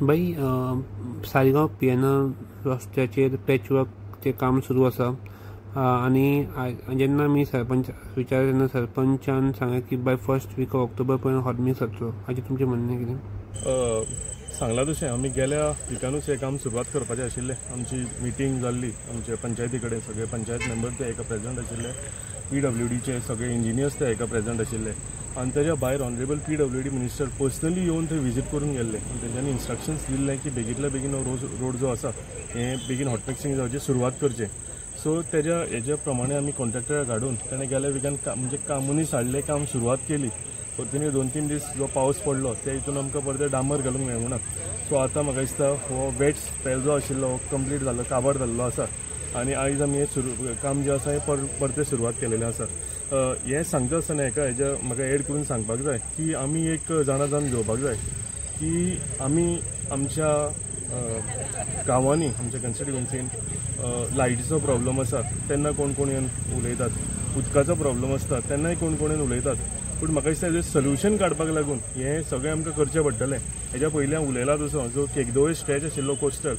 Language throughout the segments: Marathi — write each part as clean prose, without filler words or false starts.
भाई सालिगांव PNR रस्त्याचेर पॅचवर्कचें काम सुरू आसा आनी जेन्ना आमी सरपंच विचारलें तेन्ना सरपंचान सांगलें की by first week of October पर्यंत हॉटमिक्स जातलो. हाजेर तुमचें म्हणणें कितें? सांगलां तशें आमी गेल्या विकानूच हें काम सुरवात करपाचें आशिल्लें. आमची मिटींग जाल्ली आमचे पंचायती कडेन, सगळे पंचायत मेंबर ते हेका प्रेजंट आशिल्ले, PWDचे सगळे इंजिनियर्स ते हेका प्रेजंट आशिल्ले आनी तेज्या भायर ऑनरेबल PWD मिनिस्टर पर्सनली येवन थंय विजीट करून गेल्ले आनी तेंच्यांनी इन्स्ट्रक्शन्स दिल्ले की बेगींतल्या बेगीन रोड जो आसा हें बेगीन हॉटमिक्सिंग जावचें सुरवात करचें. सो हेज्या प्रमाणे आमी कॉन्ट्रॅक्टराक धाडून ताणें गेल्या विकान म्हणजे मनीस हाडले, काम सुरवात केली. परतून 2-3 दीस जो पावस पडलो त्या हितून आमकां परते डांबर घालूंक मेळूना. सो आतां म्हाका दिसता हो वेट स्पेल जो आशिल्लो हो कंप्लीट जाल्लो, काबार जाल्लो आसा आनी आयज आमी हें काम जें आसा हें परते सुरवात केलेलें आसा. हें सांगता आसतना हेज्या म्हाका एड करून सांगपाक जाय की आमी एक जाण घेवपाक जाय की आमी आमच्या गांवांनी, आमच्या कन्स्टिट्युएन्सीन लायटीचो प्रॉब्लम आसा तेन्ना कोण कोण येवन उलयतात, उदकाचो प्रॉब्लम आसता तेन्नाय कोण कोण येवन उलयतात. पूण म्हाका दिसता हेजें सोल्युशन काडपाक लागून हें सगळें आमकां करचें पडटलें. हेज्या पयलीं हांव उलयला तसो जो केगदोळे स्ट्रेच आशिल्लो कोस्टल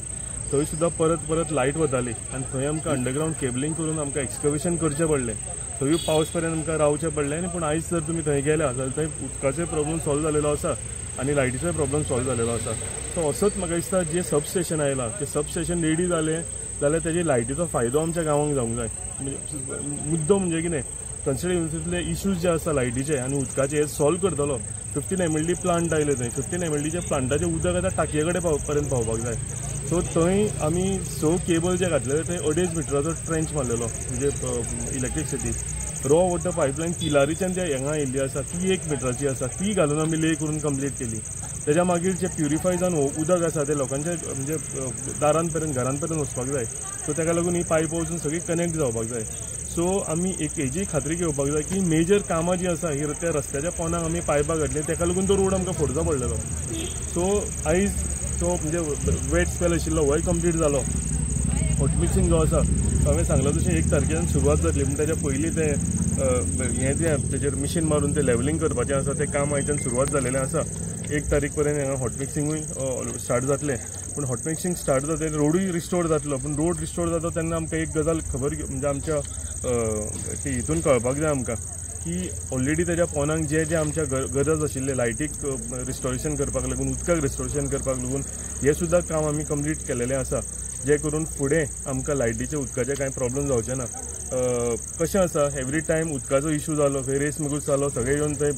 थंय सुद्दां परत लायट वताली आनी थंय आमकां अंडरग्रावंड केबलिंग करून आमकां एक्सकवेशन करचें पडलें. थंय पावस पर्यंत आमकां रावचें पडलें. आनी पूण आयज जर तुमी थंय गेल्या जाल्यार थंय उदकाचोय प्रॉब्लम सॉल्व जालेलो आसा आनी लायटीचोय प्रॉब्लम सॉल्व जालेलो आसा. सो असोच म्हाका दिसता जें सबस्टेशन आयलां तें सबस्टेशन रेडी जालें जाल्यार तेजे लायटीचो फायदो आमच्या गांवांक जावंक जाय. मुद्दो म्हणजे कितें, कन्स्टिट्युएन्सींतले इश्यूज जे आसा लायटीचे आनी उदकाचे हे सॉल्व करतलो. 15 MLD प्लांट आयले थंय. 15 MLDच्या प्लांटाचें उदक आतां टाकये कडेन पर्यंत पावपाक जाय. सो थंय आमी 6 केबल जे घातलेले थंय 2.5 मिटराचो ट्रेंच मारलेलो म्हणजे इलेक्ट्रिसिटी. रॉ वॉटर पायपलायन किलारीच्यान जे हांगा येयल्ली आसा ती 1 मिटराची आसा, ती घालून आमी ले करून कंप्लीट केली. तेज्या मागीर जे प्युरिफाय जावन उदक आसा ते लोकांच्या म्हणजे दारां पर्यंत घरां पर्यंत वचपाक जाय. सो ताका लागून ही पायप वचून सगळी कनेक्ट जावपाक जाय. सो आमी हेजी खात्री घेवपाक जाय की मेजर कामां जी आसा ही त्या रस्त्याच्या पोंदाक आमी पायपां घातली ताका लागून तो रोड आमकां फोडचो पडलेलो. सो आयज तो म्हणजे वेट स्पेल आशिल्लो होय कंप्लीट जालो. हॉटमिक्सिंग जो आसा हांवें सांगलां तशें 1 तारखेच्यान सुरवात जातली. पूण ताच्या पयलीं हें जें तेजेर मिशीन मारून तें लेवलिंग करपाचें आसा तें काम आयच्यान सुरवात जालेलें आसा. 1 तारीख पर्यंत हांगा हॉटमिक्सिंगूय स्टार्ट जातलें. पूण हॉटमिक्सिंग स्टार्ट जाता रोडूय रिस्टोर जातलो. पूण रोड रिस्टोर जाता तेन्ना आमकां एक गजाल खबर म्हणजे आमच्या हितून कळपाक जाय आमकां की ऑलरेडी तेज्या पोंदाक जे आमच्या गरज आशिल्ले लायटीक रिस्टोरेशन करपाक लागून, उदकाक रिस्टोरेशन करपाक लागून हें सुद्दां काम आमी कंप्लीट केलेलें आसा. जे करून फुडें आमकां लायटीचे उदकाचे कांय प्रॉब्लम जावचे ना. कशें आसा एवरी टायम उदकाचो इशू जालो, खंय रेस मुगूस जालो सगळे येवन थंय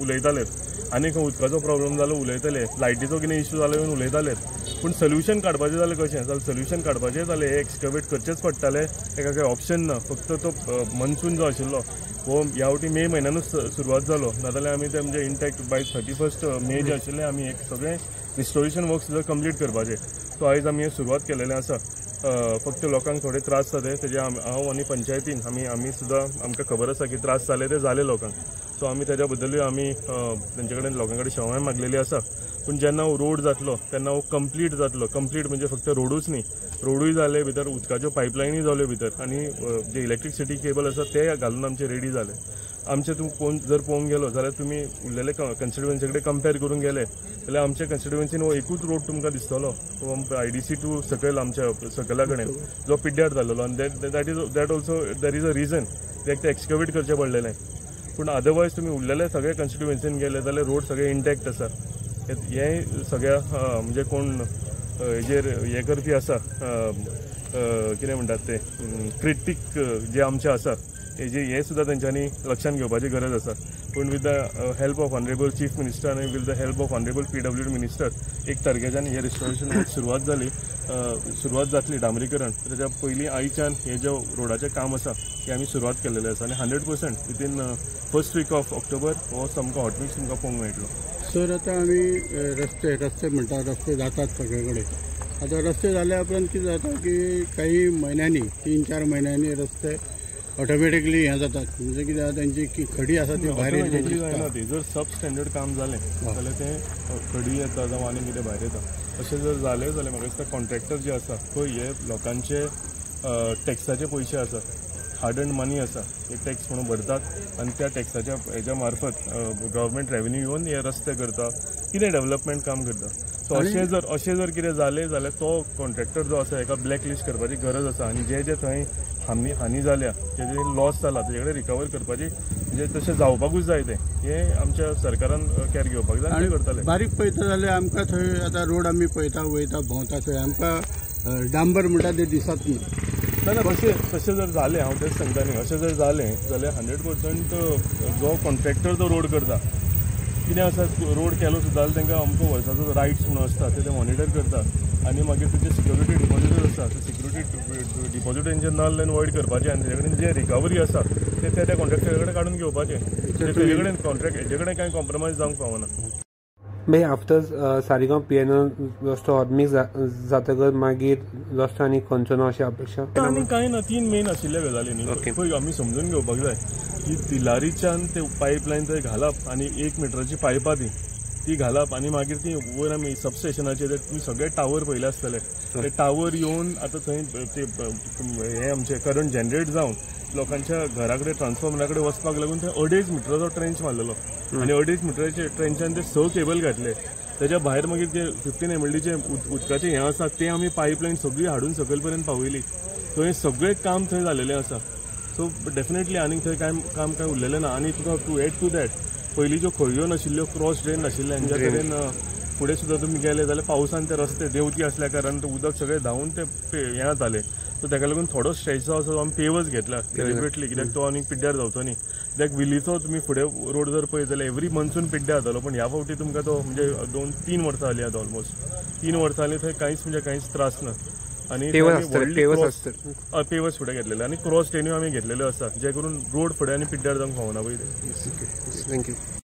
उलयताले, आनी खंय उदकाचो प्रॉब्लम जालो उलयतले, लायटीचो कितें इशू जालो येवन उलयताले. पूण सोल्युशन काडपाचें जाल्यार कशें जाल्यार सोल्युशन काडपाचें जाल्यार हे एक्सकवेट करचेच पडटाले. ताका काही ऑप्शन ना. फक्त तो मनसून जो आशिल्लो हो ह्या वटी मे म्हयन्यानूच सुरवात जालो. नाजाल्यार आमी ते म्हणजे इंटॅक्ट बाय 31 मे जे आशिल्लें आमी एक सगळें रिस्टोरेशन वर्क सुद्दां कंप्लीट करपाचें. सो आयज आमी हें सुरवात केलेलें आसा. फक्त लोकांक थोडे त्रास जाले तेजे हांव आनी पंचायतीन आमी सुद्दां आमकां खबर आसा की त्रास जाले ते जाले लोकांक. सो आमी तेज्या बद्दलूय आमी तेंचे कडेन लोकां कडेन क्षमाय मागलेली आसा. पूण जेन्ना हो रोड जातलो तेन्ना हो कंप्लीट जातलो. कंप्लीट म्हणजे फक्त रोडूच न्ही, रोडूय जाले भितर उदकाच्यो पायपलायनी जाल्यो भितर आनी जे इलेक्ट्रिसिटी केबल आसा ते घालून आमचे रेडी जाले. आमचे कोण जर पळोवंक गेलो जाल्यार तुमी उरलेले कन्स्टिट्युएन्सी कडेन कंपेर करून गेले जाल्यार आमच्या कन्स्टिट्युएन्सीन हो एकूच रोड तुमकां दिसतलो, IDC टू सकयल आमच्या सकला कडेन जो पिड्ड्यार जाल्लो. आनी that also there is a reason कित्याक ते एक्सकवेट करचें पडलेलें. पूण अदरवायज तुमी उरलेले सगळे कन्स्टिट्युएन्सीन गेले जाल्यार रोड सगळे इंटॅक्ट आसा. हें सगळ्या म्हणजे कोण हेजेर हे करपी आसा कितें म्हणटात ते क्रिटीक जे आमचे आसा हें सुद्दां तेंच्यांनी लक्षांत घेवपाची गरज आसा. पूण with the help of honourable chief minister आनी with the help of honourable PWD minister 1 तारखेच्यान हे रिस्टोरेशन सुरवात जातली डांबरीकरण. तेज्या पयलीं आयच्यान हे जे रोडाचें काम आसा हें आमी सुरवात केलेलें आसा आनी 100% within first week of October हो सामको हॉटमिक्स तुमकां पळोवंक मेळटलो. सर आता आमी रस्ते म्हणटा रस्ते जातात सगळे कडेन. आता रस्ते जाल्या उपरांत कितें जाता की काही महिन्यांनी 3-4 महिन्यांनी रस्ते ऑटोमॅटिकली हें जातात. म्हणजे कितें जाता त्यांची खडी आसा ती भायर जायना. ती जर सब स्टँडर्ड काम जालें जाल्यार तें खडी येता जावं आनी कितें भायर येता. अशें जर जालें जाल्यार म्हाका दिसता कॉन्ट्रॅक्टर जे आसा पळय हे लोकांचे टॅक्साचे पयशे आसा, हार्ड एंड मनी आसा, हे टॅक्स म्हणून भरतात आनी त्या टॅक्साच्या हेच्या मार्फत गव्हर्मेंट रेव्हेन्यू येवन हे रस्ते करता, कितें डेव्हलपमेंट काम करता. सो अशें जर कितें जालें जाल्यार तो कॉन्ट्रॅक्टर जो आसा हेका ब्लॅकलिस्ट करपाची गरज आसा आनी जे थंय हानी जाल्या जे लॉस जाला तेजे कडेन रिकवर करपाची म्हणजे तशें जावपाकूच जाय तें हें आमच्या सरकारान केअर घेवपाक जाय आनी करतले. बारीक पळयता जाल्यार आमकां थंय आतां रोड आमी पळयता वयता भोंवता थंय आमकां डांबर म्हणटा तें दिसत न्ही. ना तशें जर जालें हांव तेच सांगता न्ही अशें जर जालें जाल्यार 100% जो कॉन्ट्रॅक्टर तो रोड करता कितें आसा रोड केलो सुद्दां जाल्यार तांकां अमको वर्साचो रायट्स म्हणून आसता ते मॉनिटर करता आनी मागीर तुजे सिक्युरिटी डिपॉझिटर आसता ते सिक्युरिटी डिपॉझिट तेंचे नल एंड वॉइड करपाचें आनी तेजे कडेन जे रिकवरी आसा ते त्या कॉन्ट्रॅक्टरा कडेन काडून घेवपाचें तेजे कडेन कॉन्ट्रॅक्ट हेजे कडेन कांय कॉम्प्रमायज जावंक फावना. मागीर आफ्टर सारिगांव PNL रस्तो हॉटमिक्स जातकर मागीर रस्तो आनी खंयचो ना अशी अपेक्षा आनी कांय ना 3 मेन आशिल्ल्या गजाली न्ही. पळय आमी समजून घेवपाक जाय की तिलारीच्यान ते पायपलायन थंय घालप आनी 1 मिटराची पायपां ती घालप आनी मागीर ती वयर आमी सबस्टेशनाचेर तुमी सगळे टावर पयले आसतले ते टावर येवन आतां थंय ते हे आमचे करंट जनरेट जावन लोकांच्या घरा कडेन ट्रान्सफॉर्मरा कडेन वचपाक लागून थंय 2.5 मिटराचो ट्रेंच मारलेलो आनी 2.5 मिटराच्या ट्रेंचान ते 6 केबल घातले. तेच्या भायर मागीर जे 15 MLDचे उदकाचे हें आसा ते आमी पायपलायन सगळी हाडून सकयल पर्यंत पावयली. थंय सगळें काम थंय जालेलें आसा. सो डेफिनेटली आनीक थंय काम काय उरलेलें ना. आनी तुका टू एड टू दॅट पयलीं ज्यो खळयो नाशिल्ल्यो क्रॉस ड्रेन नाशिल्ले हांच्या कडेन फुडें सुद्दां तुमी गेले जाल्यार पावसान ते रस्ते देंवती असल्या कारण ते उदक सगळें धांवून ते हें जातालें. सो ताका लागून थोडो स्ट्रेच जो आसा तो आमी पेवच घेतला डेलिबरेटली कित्याक तो आनीक पिड्ड्यार जावचो न्ही. कित्याक विलीचो तुमी फुडें रोड जर पळयत जाल्यार एवरी मनसून पिड्ड्यार जातालो पण ह्या फावटी तुमकां तो म्हणजे 2-3 वर्सां जालीं आतां ऑलमोस्ट 3 वर्सां जालीं थंय कांयच त्रास ना. आनी पेवर्स फुडें घेतलेले आनी क्रॉस ड्रेन्यो आमी घेतलेल्यो आसा जे करून रोड फुडें आनी पिड्ड्यार जावंक फावना पळय. थँक्यू.